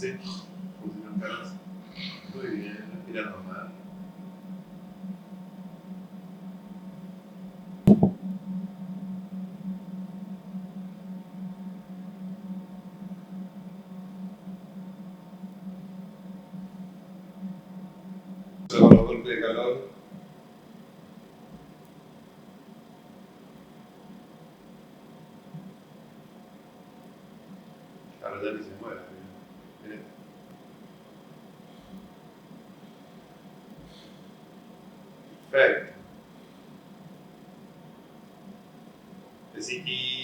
Sí, funcionan caras. Muy bien, respira normal. Con los golpes de calor. Ahora ya ni se mueve. Miren. Perfecto. Besitos.